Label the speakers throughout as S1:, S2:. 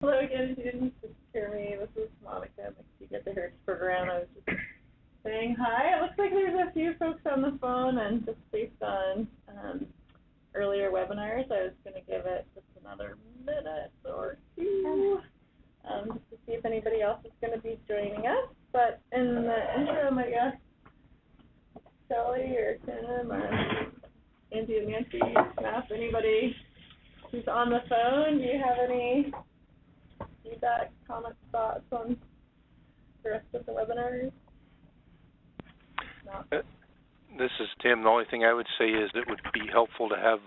S1: Hello again, if you didn't just hear me, this is Monica, you get the Heritage Program. I was just saying hi. It looks like there's a few folks on the phone, and just based on earlier webinars, I was going to give it just another minute or two just to see if anybody else is going to be joining us. But in the interim, I guess, Shelly or Tim or Andy and Nancy, can ask anybody who's on the phone, do you have any feedback, comments, thoughts on the rest of the webinars? No.
S2: This is Tim. The only thing I would say is it would be helpful to have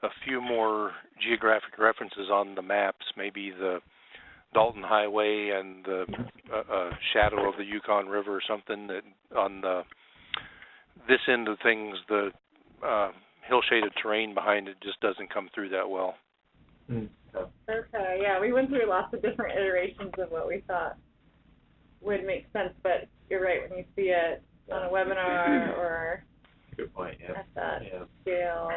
S2: a few more geographic references on the maps, maybe the Dalton Highway and the shadow of the Yukon River or something that on the this end of things, the hill-shaded terrain behind it just doesn't come through that well.
S1: Okay, yeah, we went through lots of different iterations of what we thought would make sense, but you're right, when you see it on a webinar or
S3: good point, yeah.
S1: At that scale.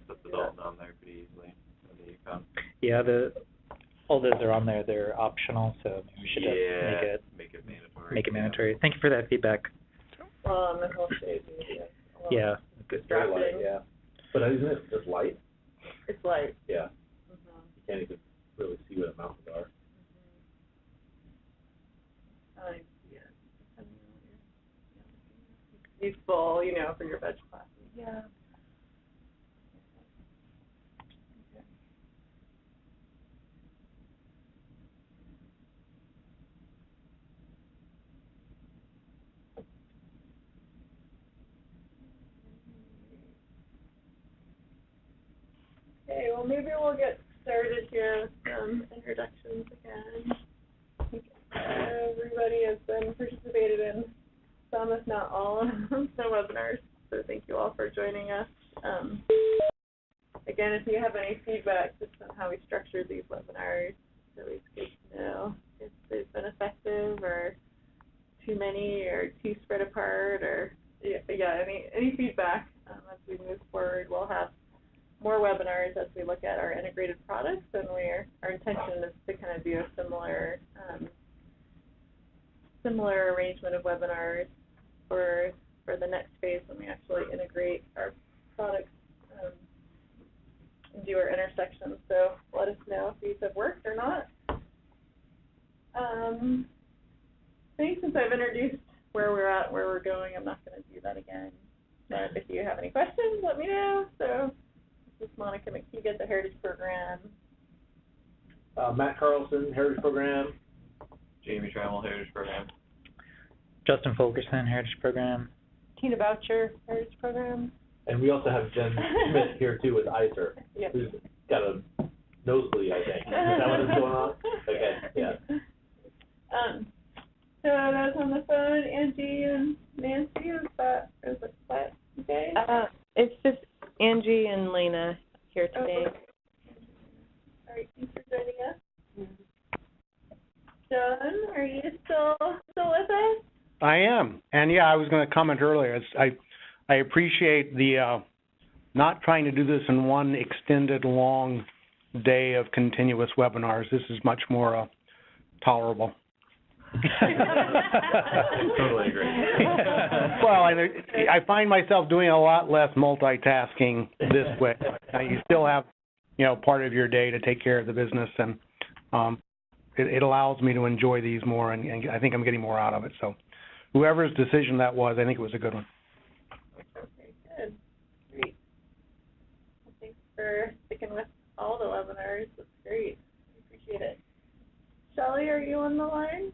S3: Put the Dalton on there pretty easily for the Yukon.
S4: Yeah, all those are on there. They're optional, so maybe we should
S3: make it mandatory.
S4: Make it mandatory. Thank you for that feedback.
S1: Well, on the whole shade,
S4: yeah.
S1: It's very light,
S5: yeah. But isn't it just light?
S1: It's light.
S5: Yeah. You can't even really see where the mountains are.
S1: Useful, you know, for your veg classes. Yeah. Okay, well, maybe we'll get started here with some introductions again. I think everybody has been participated in some, if not all, of the webinars, so thank you all for joining us. Again, if you have any feedback just on how we structured these webinars, it's always good to know if they've been effective or too many or too spread apart, or any feedback as we move forward. We'll have more webinars as we look at our integrated products, and our intention is to kind of do a similar arrangement of webinars for the next phase when we actually integrate our products and do our intersections. So let us know if these have worked or not. I think since I've introduced where we're at, where we're going, I'm not going to do that again. But if you have any questions, let me know. So this is Monica McKee at the Heritage Program.
S5: Matt Carlson, Heritage Program.
S3: Jamie Trammell, Heritage Program.
S4: Justin Fulkerson, Heritage Program.
S1: Tina Boucher, Heritage Program.
S5: And we also have Jen Smith here too with ICER,
S1: Yep.
S5: who's got a nosebleed, I think. Is that what is going on? Okay, yeah.
S1: So those on the phone, Angie and Nancy, is that okay?
S6: It's just Angie and Lena here today.
S1: Okay. All right, thanks for joining us. John, are you still with us?
S7: I am, and yeah, I was going to comment earlier. I appreciate the not trying to do this in one extended long day of continuous webinars. This is much more tolerable.
S3: Totally agree.
S7: Well, I find myself doing a lot less multitasking this way. You still have, part of your day to take care of the business, and it allows me to enjoy these more, and I think I'm getting more out of it. So, whoever's decision that was, I think it was a good one.
S1: Okay, good. Great. Well, thanks for sticking with all the webinars. That's great. I appreciate it. Shelly, are you on the line?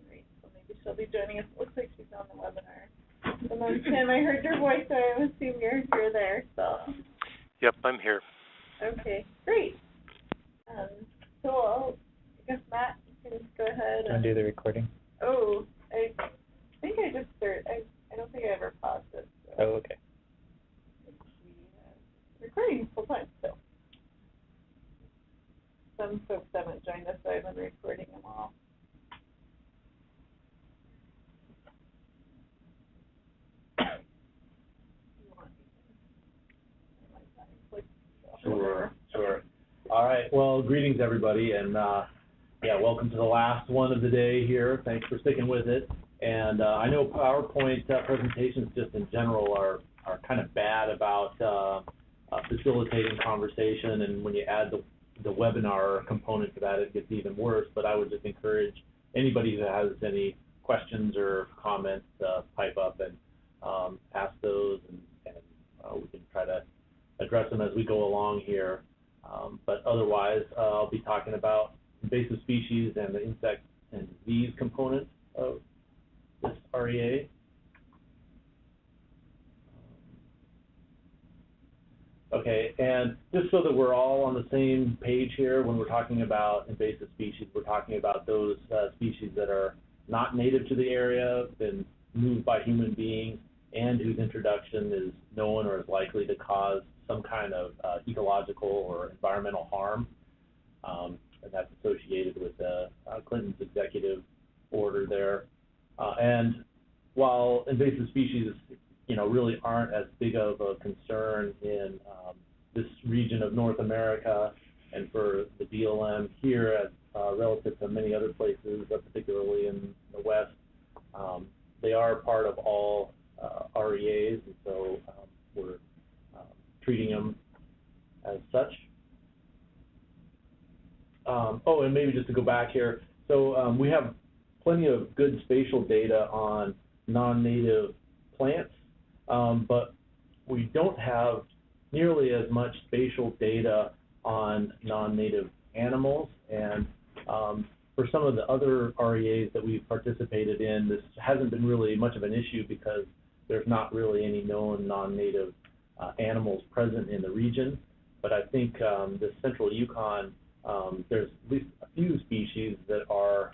S1: Great. So maybe she'll be joining us. It looks like she's on the webinar. And then Tim, I heard your voice, so I assume you're there. So.
S2: Yep, I'm here.
S1: Okay, great. So I guess Matt, you can just go ahead.
S4: Do you want to do the recording?
S1: Oh, I think I just started. I don't think I ever paused it. So.
S4: Oh, okay.
S1: Recording full time still. Some folks haven't joined us, so I've been recording them all. Click
S5: well, greetings everybody, and yeah, welcome to the last one of the day here. Thanks for sticking with it. And I know PowerPoint presentations just in general are kind of bad about facilitating conversation, and when you add the webinar component to that, it gets even worse. But I would just encourage anybody who has any questions or comments to pipe up and ask those, and we can try to address them as we go along here. But otherwise, I'll be talking about invasive species and the insect and disease component of this REA. Okay, and just so that we're all on the same page here, when we're talking about invasive species, we're talking about those species that are not native to the area, been moved by human beings, and whose introduction is known or is likely to cause some kind of ecological or environmental harm, and that's associated with Clinton's executive order there. And while invasive species, really aren't as big of a concern in this region of North America and for the BLM here, as relative to many other places, particularly in the West, they are part of all REAs, and so we're treating them as such. Oh, and maybe just to go back here, so we have plenty of good spatial data on non-native plants, but we don't have nearly as much spatial data on non-native animals. And for some of the other REAs that we've participated in, this hasn't been really much of an issue because there's not really any known non-native animals present in the region. But I think the central Yukon, there's at least a few species that are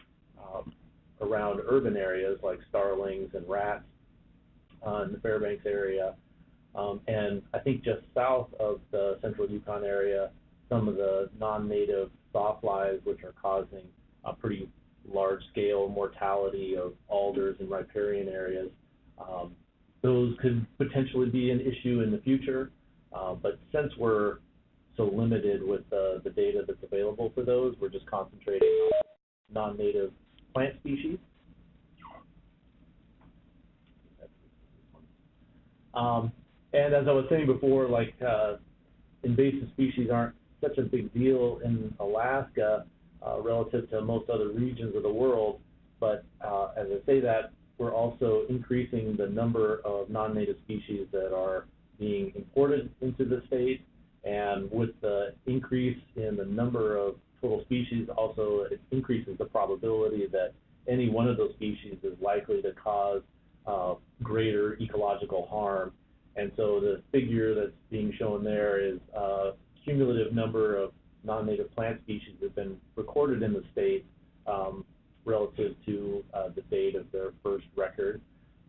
S5: around urban areas like starlings and rats in the Fairbanks area. And I think just south of the central Yukon area, some of the non-native sawflies, which are causing a pretty large-scale mortality of alders and riparian areas, those could potentially be an issue in the future. But since we're so limited with the data that's available for those, we're just concentrating on non-native plant species. And as I was saying before, like invasive species aren't such a big deal in Alaska relative to most other regions of the world, but as I say that, we're also increasing the number of non-native species that are being imported into the state, and with the increase in the number of total species, also it increases the probability that any one of those species is likely to cause greater ecological harm. And so the figure that's being shown there is cumulative number of non-native plant species that have been recorded in the state relative to the date of their first record.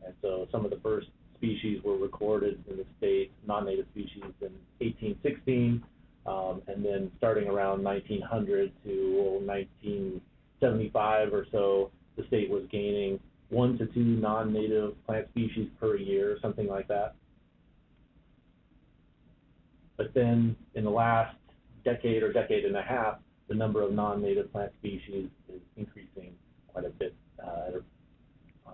S5: And so some of the first species were recorded in the state, non-native species, in 1816, and then starting around 1900 to 1975 or so, the state was gaining 1 to 2 non-native plant species per year, something like that. But then in the last decade or decade and a half, the number of non-native plant species is increasing quite a bit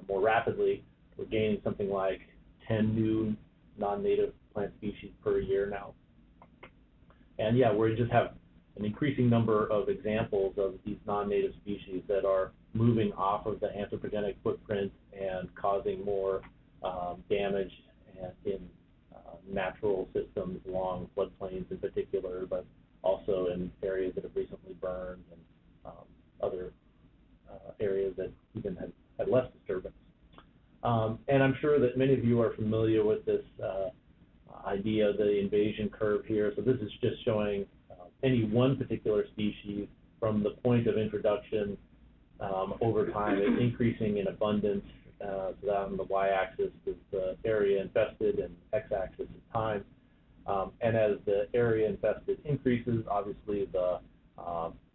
S5: more rapidly. We're gaining something like 10 new non-native plant species per year now. And yeah, we just have an increasing number of examples of these non-native species that are moving off of the anthropogenic footprint and causing more damage in natural systems along floodplains in particular, but also in areas that have recently burned and other areas that even had less disturbance. And I'm sure that many of you are familiar with this idea of the invasion curve here. So this is just showing any one particular species from the point of introduction over time. It's increasing in abundance. So that on the y-axis is the area infested, and x-axis is time. And as the area infested increases, obviously the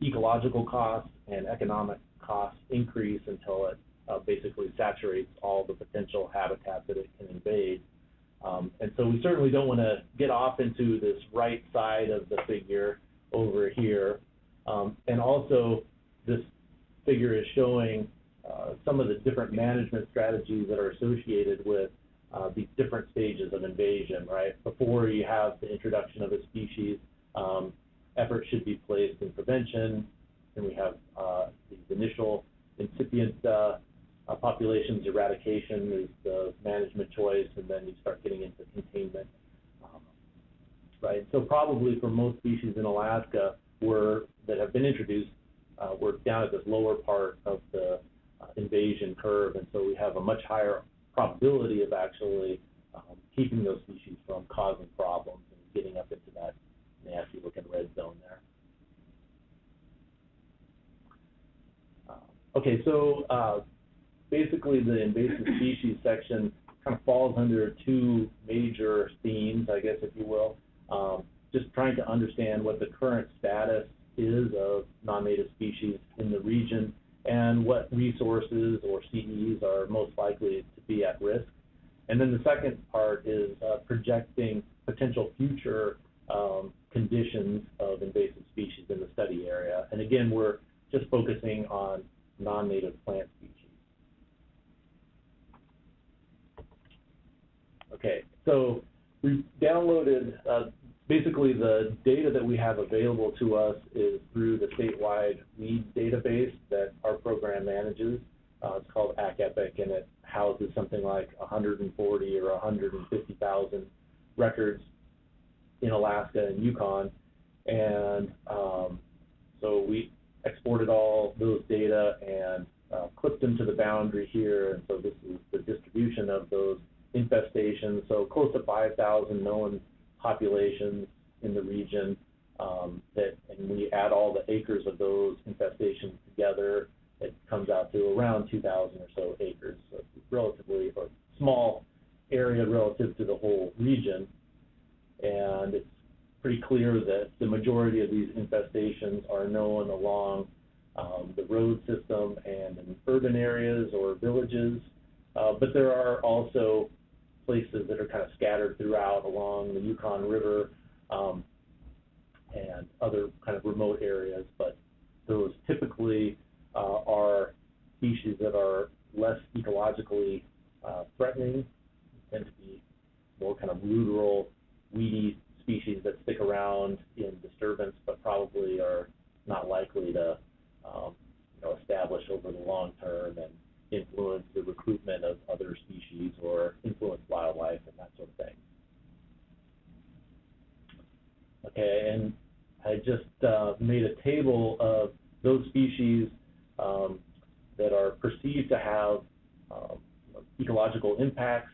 S5: ecological costs and economic costs increase until it basically saturates all the potential habitat that it can invade. And so we certainly don't want to get off into this right side of the figure over here, And also, this figure is showing some of the different management strategies that are associated with these different stages of invasion, right? Before you have the introduction of a species, effort should be placed in prevention, and we have these initial incipient populations. Eradication is the management choice, and then you start getting into containment, right? So probably for most species in Alaska that have been introduced, we're down at this lower part of the invasion curve, and so we have a much higher probability of actually keeping those species from causing problems and getting up into that nasty looking red zone there. Okay, so basically the invasive species section kind of falls under two major themes, I guess, if you will. Just trying to understand what the current status is of non-native species in the region and what resources or CEs are most likely to be at risk. And then the second part is projecting potential future conditions of invasive species in the study area. And again, we're just focusing on non-native plant species. Okay, so we downloaded, basically the data that we have available to us is through the statewide weed database that our program manages. It's called ACEPIC, and it houses something like 140 or 150,000 records in Alaska and Yukon. And so we exported all those data and clipped them to the boundary here. And so this is the distribution of those infestations. So close to 5,000 known populations in the region, and we add all the acres of those infestations together, it comes out to around 2,000 or so acres. So it's relatively a small area relative to the whole region, and it's pretty clear that the majority of these infestations are known along the road system and in urban areas or villages, but there are also places that are kind of scattered throughout along the Yukon River and other kind of remote areas, but those typically are species that are less ecologically threatening, tend to be more kind of ruderal, weedy species that stick around in disturbance, but probably are not likely to establish over the long term and influence the recruitment of other species or influence wildlife and that sort of thing. Okay, and I just made a table of those species that are perceived to have ecological impacts,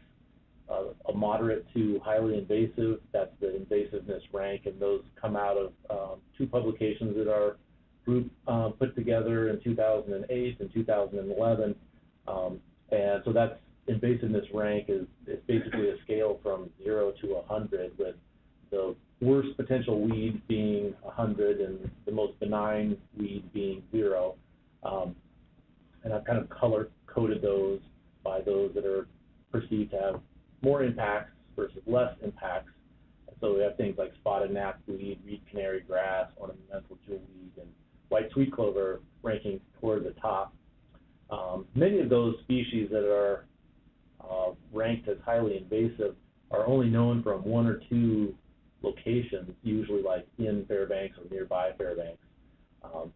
S5: a moderate to highly invasive. That's the invasiveness rank, and those come out of two publications that our group put together in 2008 and 2011. And so that's invasiveness rank is basically a scale from 0 to 100, with the worst potential weed being 100 and the most benign weed being 0. And I've kind of color-coded those by those that are perceived to have more impacts versus less impacts. And so we have things like spotted knapweed, reed canary grass, ornamental jewelweed, and white sweet clover ranking toward the top. Many of those species that are ranked as highly invasive are only known from 1 or 2 locations, usually like in Fairbanks or nearby Fairbanks, and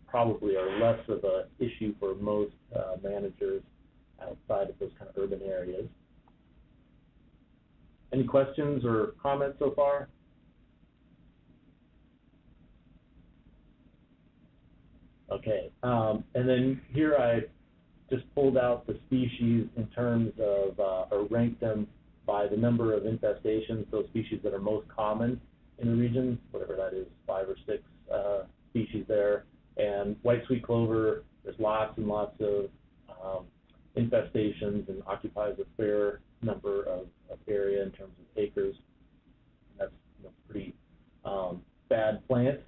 S5: probably are less of an issue for most managers outside of those kind of urban areas. Any questions or comments so far? Okay, and then here I just pulled out the species in terms of, or ranked them by the number of infestations, those species that are most common in the region, whatever that is, 5 or 6 species there. And white sweet clover, there's lots and lots of infestations and occupies a fair number of area in terms of acres. And that's pretty bad plant.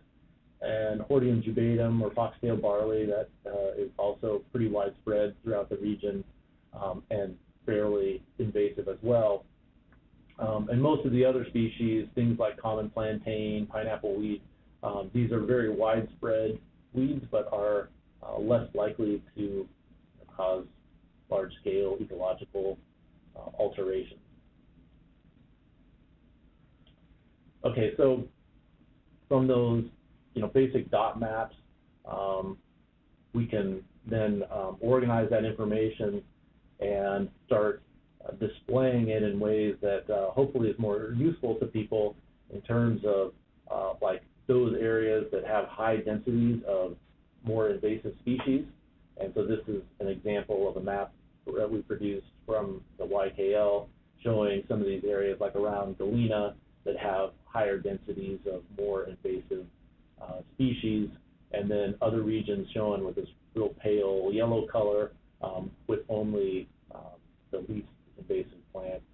S5: And Hordeum jubatum, or foxtail barley, that is also pretty widespread throughout the region and fairly invasive as well. And most of the other species, things like common plantain, pineapple wheat, These are very widespread weeds, but are less likely to cause large-scale ecological alterations. Okay, so from those, basic dot maps, we can then organize that information and start displaying it in ways that hopefully is more useful to people in terms of like those areas that have high densities of more invasive species. And so this is an example of a map that we produced from the YKL showing some of these areas like around Galena that have higher densities of more invasive species, and then other regions shown with this real pale yellow color with only the least invasive plants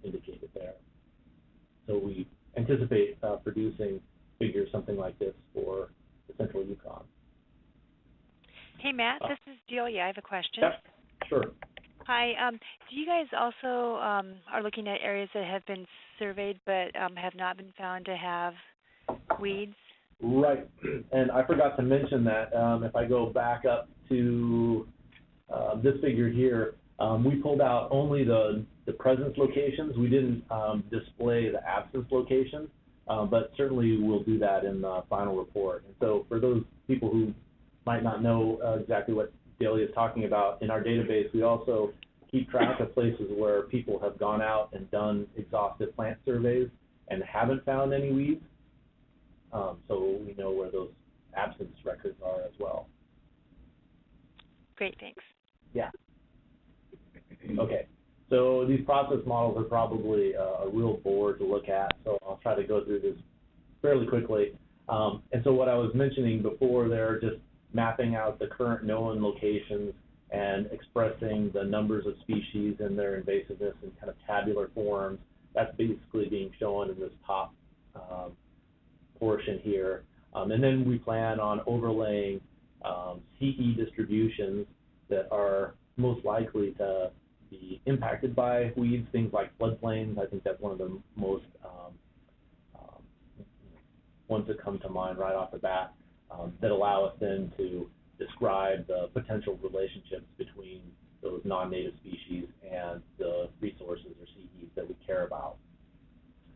S5: indicated there. So we anticipate producing figures something like this for the central Yukon.
S8: Hey, Matt, this is Delia. I have a question.
S5: Yeah, sure.
S8: Hi. Do you guys also are looking at areas that have been surveyed but have not been found to have weeds?
S5: Right, and I forgot to mention that if I go back up to this figure here, we pulled out only the presence locations. We didn't display the absence locations, but certainly we'll do that in the final report. And so for those people who might not know exactly what Delia is talking about, in our database we also keep track of places where people have gone out and done exhaustive plant surveys and haven't found any weeds. So we know where those absence records are as well.
S8: Great, thanks.
S5: Yeah. Okay, so these process models are probably a real bore to look at, so I'll try to go through this fairly quickly. And so what I was mentioning before there, just mapping out the current known locations and expressing the numbers of species and their invasiveness in kind of tabular forms, that's basically being shown in this top portion here. And then we plan on overlaying CE distributions that are most likely to be impacted by weeds, things like floodplains. I think that's one of the most ones that come to mind right off the bat, that allow us then to describe the potential relationships between those non-native species and the resources or CEs that we care about.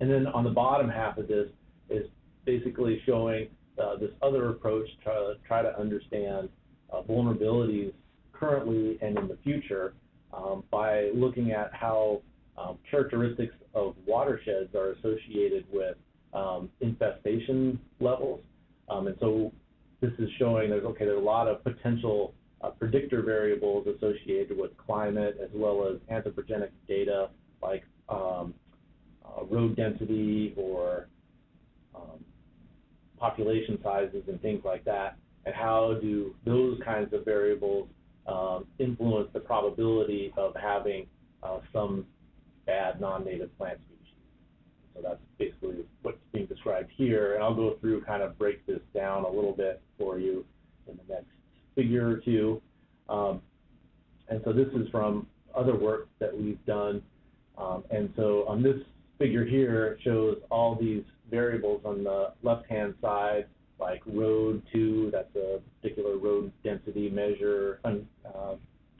S5: And then on the bottom half of this is basically showing this other approach to try to understand vulnerabilities currently and in the future by looking at how characteristics of watersheds are associated with infestation levels. And so this is showing there's a lot of potential predictor variables associated with climate as well as anthropogenic data like road density or population sizes and things like that, and how do those kinds of variables influence the probability of having some bad non-native plant species. So that's basically what's being described here, and I'll go through kind of break this down a little bit for you in the next figure or two. And so this is from other work that we've done, and so on this figure here it shows all these variables on the left-hand side, like road 2, that's a particular road density measure,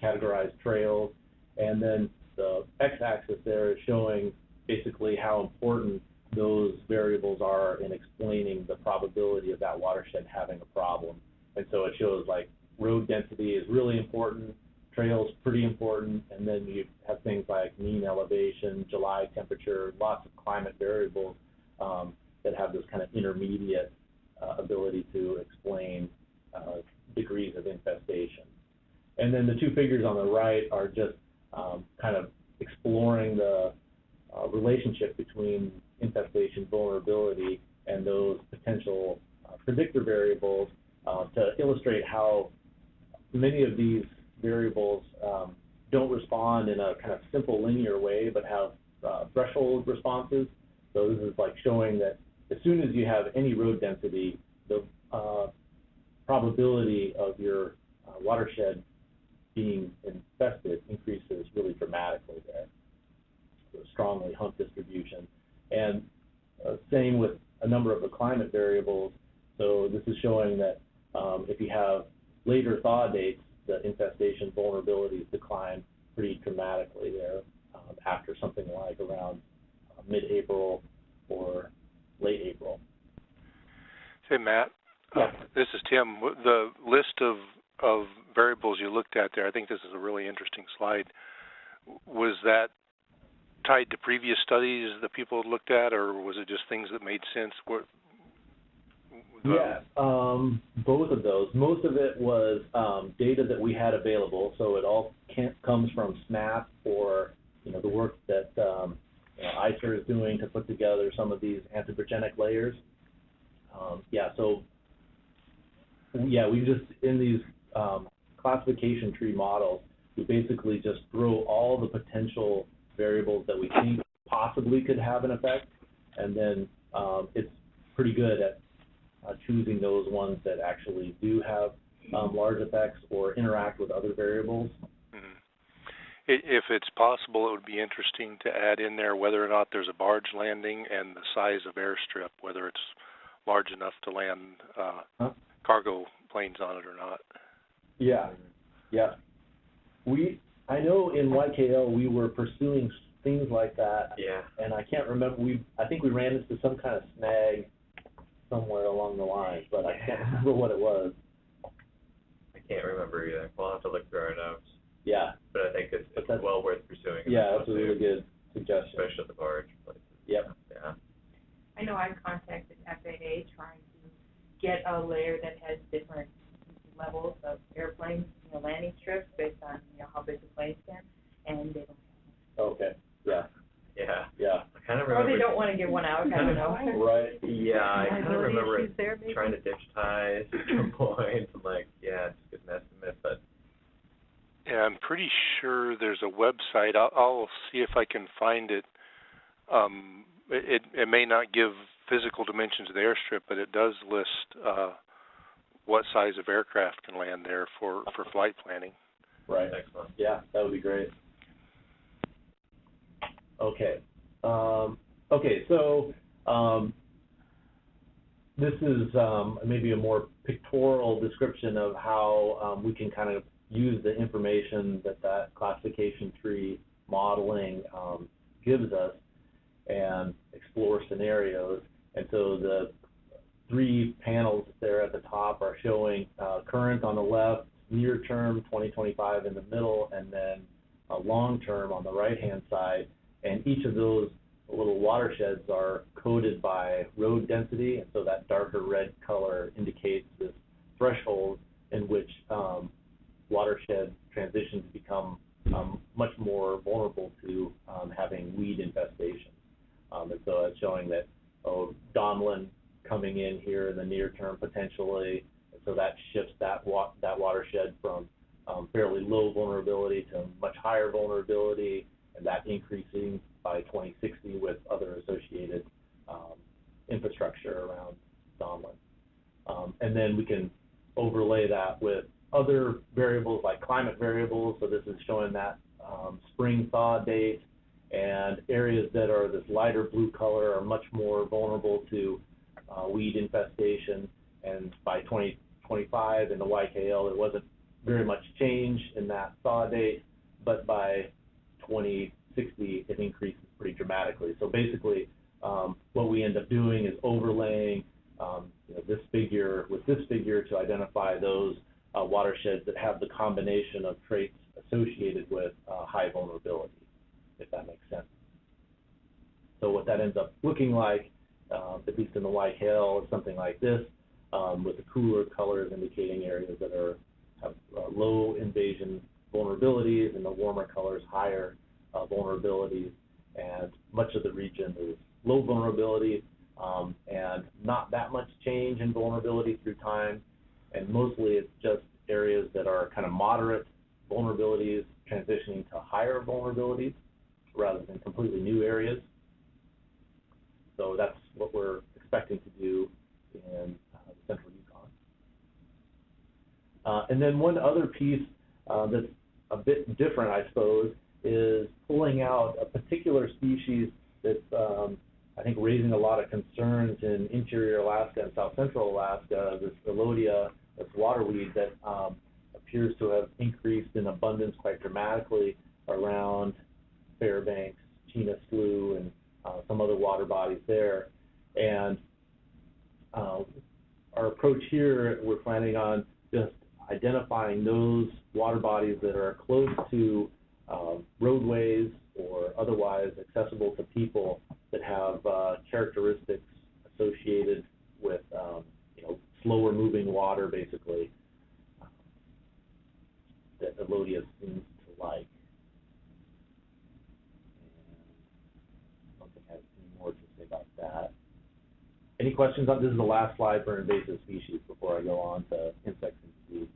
S5: categorized trails, and then the x-axis there is showing basically how important those variables are in explaining the probability of that watershed having a problem. And so it shows like road density is really important, trails pretty important, and then you have things like mean elevation, July temperature, lots of climate variables that have this kind of intermediate ability to explain degrees of infestation. And then the two figures on the right are just kind of exploring the relationship between infestation vulnerability and those potential predictor variables to illustrate how many of these variables don't respond in a kind of simple linear way, but have threshold responses. So this is like showing that as soon as you have any road density, the probability of your watershed being infested increases really dramatically there. So strongly hump distribution. And same with a number of the climate variables. So this is showing that if you have later thaw dates, the infestation vulnerabilities decline pretty dramatically there after something like around mid-April or late April.
S2: Hey, Matt.
S5: Yeah.
S2: This is Tim. The list of variables you looked at there, I think this is a really interesting slide. Was that tied to previous studies that people had looked at, or was it just things that made sense?
S5: Yeah, both of those. Most of it was data that we had available, so it all comes from SNAP or the work that CYR is doing to put together some of these anthropogenic layers. We just, in these classification tree models, we basically just throw all the potential variables that we think possibly could have an effect, and then it's pretty good at choosing those ones that actually do have large effects or interact with other variables.
S2: Mm-hmm. If it's possible, it would be interesting to add in there whether or not there's a barge landing and the size of airstrip, whether it's large enough to land cargo planes on it or not.
S5: Yeah. I know in YKL we were pursuing things like that.
S3: Yeah.
S5: And I can't remember. I think we ran into some kind of snag somewhere along the line, but I can't remember what it was.
S3: I can't remember either. We'll have to look through our notes.
S5: Yeah.
S3: But I think it's well worth pursuing.
S5: Yeah, that's a really good suggestion.
S3: Especially at the barge places.
S5: Yep.
S3: Yeah.
S9: I know I contacted FAA trying to get a layer that has different levels of airplanes, landing strips based on how big the planes can, and they don't.
S5: Okay. Yeah.
S3: I kind of
S9: Or
S3: remember.
S9: they don't want to get one out. I don't know.
S5: Right.
S3: Yeah, I kind of remember
S6: issues there, maybe?
S3: trying to ditch ties at some point, and just get an estimate, but.
S2: Yeah, I'm pretty sure there's a website. I'll see if I can find it. It may not give physical dimensions of the airstrip, but it does list what size of aircraft can land there for flight planning.
S5: Right.
S3: Excellent.
S5: Yeah, that would be great. Okay. So this is maybe a more pictorial description of how we can kind of use the information that classification tree modeling gives us and explore scenarios. And so the three panels there at the top are showing current on the left, near term 2025 in the middle, and then long term on the right hand side. And each of those little watersheds are coded by road density, and so that darker red color indicates this threshold in which watershed transitions become much more vulnerable to having weed infestation. And so it's showing that Donlin coming in here in the near term potentially, and so that shifts that watershed from fairly low vulnerability to much higher vulnerability, and that increasing by 2060 with other associated infrastructure around Donlin. And then we can overlay that with other variables like climate variables. So this is showing that spring thaw date, and areas that are this lighter blue color are much more vulnerable to weed infestation. And by 2025 in the YKL, there wasn't very much change in that thaw date, but by 2060 it increases pretty dramatically. So basically what we end up doing is overlaying this figure with this figure to identify those watersheds that have the combination of traits associated with high vulnerability, if that makes sense. So what that ends up looking like, at least in the YKL, is something like this, with the cooler colors indicating areas that have low invasion vulnerabilities, and the warmer colors higher vulnerabilities. And much of the region is low vulnerability and not that much change in vulnerability through time. And mostly it's just areas that are kind of moderate vulnerabilities transitioning to higher vulnerabilities rather than completely new areas. So that's what we're expecting to do in central Yukon. And then one other piece that's a bit different, I suppose, is pulling out a particular species that's, I think, raising a lot of concerns in interior Alaska and south central Alaska, this Elodea, this waterweed that appears to have increased in abundance quite dramatically around Fairbanks, Chena Slough, and some other water bodies there. And our approach here, we're planning on just identifying those water bodies that are close to roadways or otherwise accessible to people that have characteristics associated with slower moving water, basically, that Elodea seems to like. And I don't think I have any more to say about that. Any questions on this? Is the last slide for invasive species before I go on to insects and disease.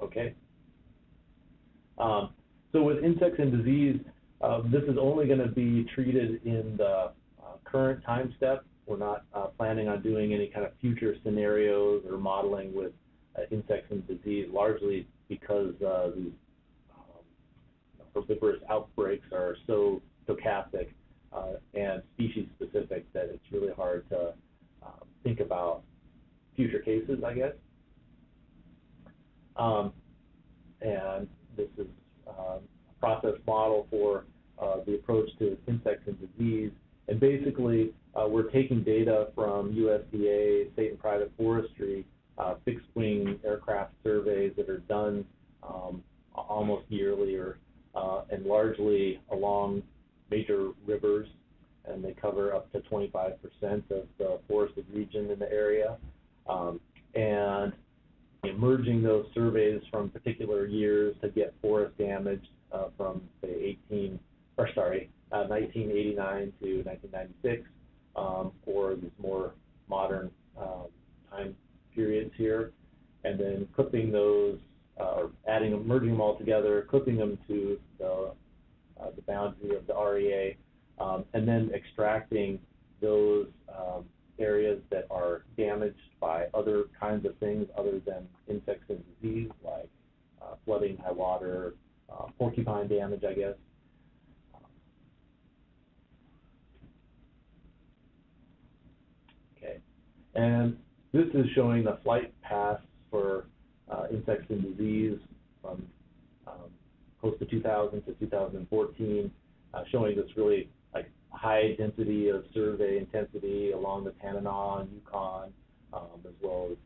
S5: Okay. So with insects and disease, this is only going to be treated in the current time step. We're not planning on doing any kind of future scenarios or modeling with insects and disease, largely because these herbivorous outbreaks are so stochastic and species specific that it's really hard to think about future cases, I guess. And this is a process model for the approach to insects and disease. And basically, we're taking data from USDA, state and private forestry, fixed-wing aircraft surveys that are done almost yearly or and largely along major rivers, and they cover up to 25% of the forested region in the area. And merging those surveys from particular years to get forest damage from, say, 1989 to 1996, or these more modern time periods here, and then clipping those, or merging them all together, clipping them to the boundary of the REA, and then extracting those areas that are damaged by other kinds of things other than insects and disease, like flooding, high water, porcupine damage, I guess. Okay, and this is showing the flight paths for insects and disease from close to 2000 to 2014, showing this really high density of survey intensity along the Tanana and Yukon, as well as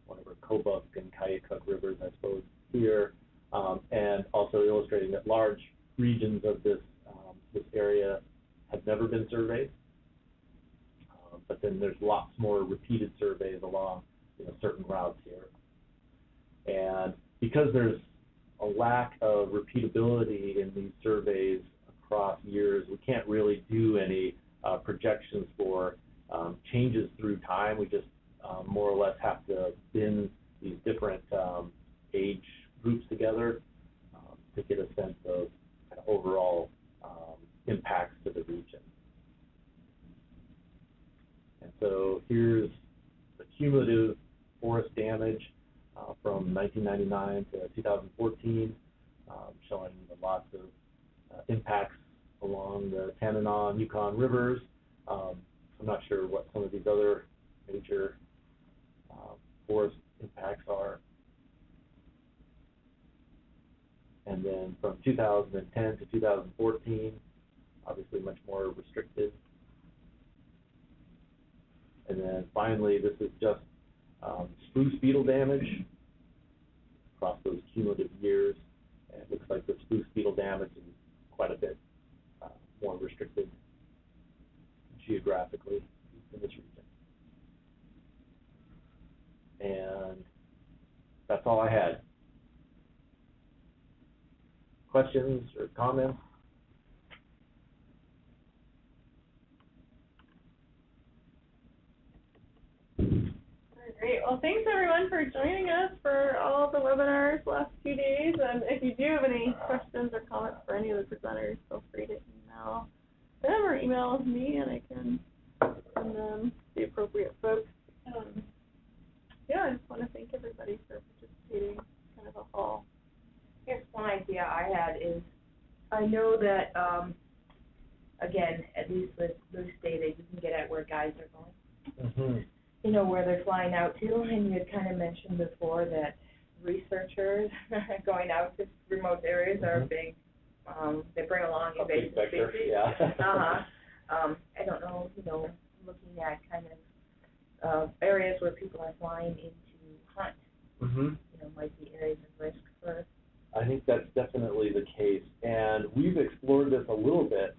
S5: whatever Kobuk and Kayakuk rivers, I suppose, here, and also illustrating that large regions of this area have never been surveyed, but then there's lots more repeated surveys along certain routes here. And because there's a lack of repeatability in these surveys across years, we can't really do any projections for changes through time. We just more or less have to bin these different age groups together to get a sense of kind of overall impacts to the region. And so here's the cumulative forest damage from 1999 to 2014, showing lots of impacts along the Tanana and Yukon rivers. I'm not sure what some of these other major forest impacts are. And then from 2010 to 2014, obviously much more restricted. And then finally, this is just spruce beetle damage across those cumulative years. And it looks like the spruce beetle damage is quite a bit more restricted geographically in this region. And that's all I had. Questions or comments?
S1: Great. Well, thanks everyone for joining us for all the webinars last few days. And if you do have any questions or comments for any of the presenters, feel free to email them or email me, and I can send them to the appropriate folks. Yeah, I just want to thank everybody for participating. It's kind of a haul.
S9: I guess one idea I had is, I know that, again, guys are going.
S5: Mm-hmm.
S9: You know, where they're flying out to, and you had kind of mentioned before that researchers going out to remote areas are
S5: Mhm.
S9: big, they bring along
S5: A big
S9: invasive
S5: vector,
S9: species.
S5: yeah.
S9: I don't know, you know, looking at kind of areas where people are flying in to hunt,
S5: Mm-hmm.
S9: you know, might be areas of risk for.
S5: I think that's definitely the case, and we've explored this a little bit,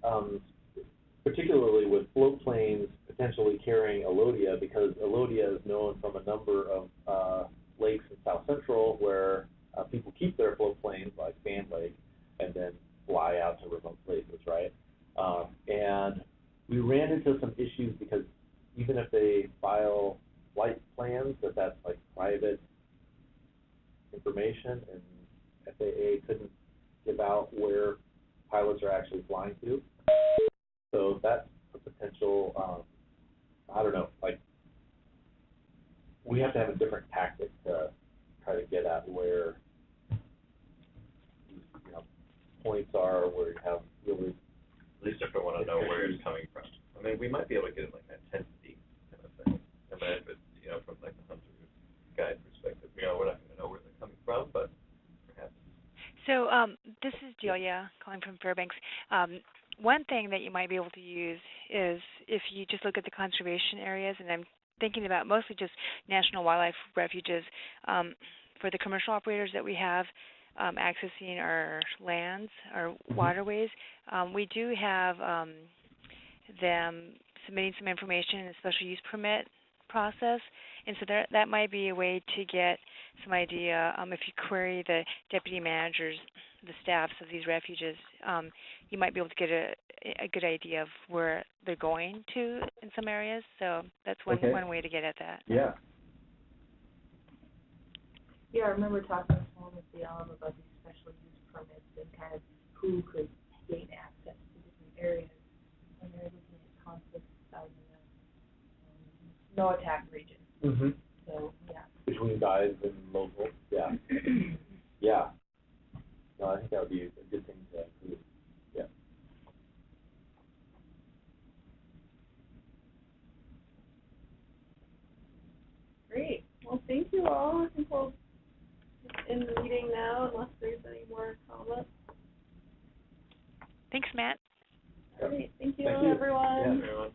S5: particularly with float planes potentially carrying Elodia, because Elodia is known from a number of lakes in South Central where people keep their float planes, like Sand Lake, and then fly out to remote places, right? And we ran into some issues because even if they file flight plans, that's like private information, and FAA couldn't give out where pilots are actually flying to. So that's a potential, I don't know, like, we have to have a different tactic to try to get at where these, you know, points are, where you have really.
S3: At least if I want to know where it's coming from. I mean, we might be able to get it like an intensity kind of thing. I mean, if it's, you know, from like the hunter guide perspective, you know, we're not going to know where they're coming from, but perhaps.
S8: So this is Delia calling from Fairbanks. One thing that you might be able to use is if you just look at the conservation areas, and I'm thinking about mostly just national wildlife refuges, for the commercial operators that we have accessing our lands, our waterways, we do have them submitting some information in a special use permit process, and so that might be a way to get some idea. If you query the deputy managers, the staffs of these refuges, you might be able to get a good idea of where they're going to in some areas. So that's one way to get at that.
S5: Yeah.
S9: Yeah, I remember talking to someone with the about these special use permits and kind of who could gain access to different areas when they're looking at conflicts out in the no attack region.
S5: Mm-hmm.
S9: So, yeah.
S5: Between guides and locals, yeah. Yeah. No, I think that would be a good thing to include. Yeah.
S1: Great. Well, thank you all. I think we'll end the meeting now unless there's any more comments.
S8: Thanks, Matt.
S1: Great. Thank you,
S5: Thank you.
S1: everyone.
S5: Yeah.
S3: Everyone.